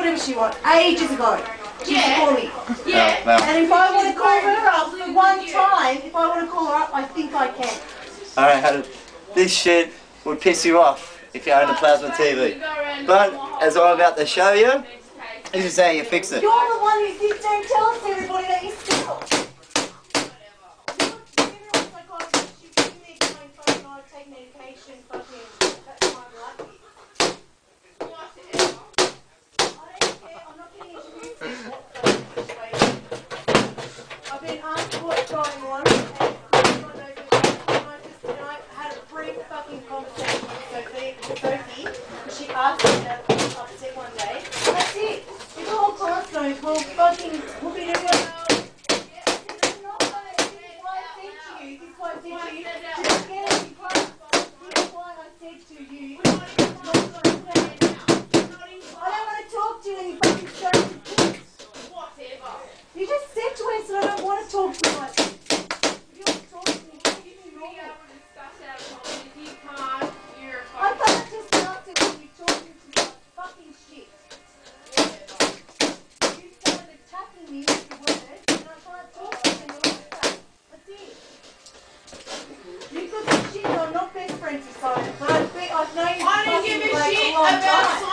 whatever she wants, ages ago. She used to call me. Yeah. No. And if I want to call her up for one time, if I want to call her up, I think I can. Alright, this shit would piss you off if you own a plasma TV. But, as I'm about to show you, this is how you fix it. You're the one who keeps saying, tell us everybody that you steal. Take medication, fucking, that's my life. I don't care, I'm not getting introduced to this situation. I've been asked what's going on, and I had a brief fucking conversation with Sophie, and she asked me to upset one day, and that's it. If the whole class knows, we'll fucking, we'll be doing it. You just said to us that I don't want to talk to you like this. If you want to talk to me, you can be able to discuss it. If you can't, you're fine. I thought I just started when you talking to me like fucking shit. You started attacking me with the words, and I can't talk to you like that. That's it. You could be shit, I'm not best friends with Simon, but I've known you I don't give a shit about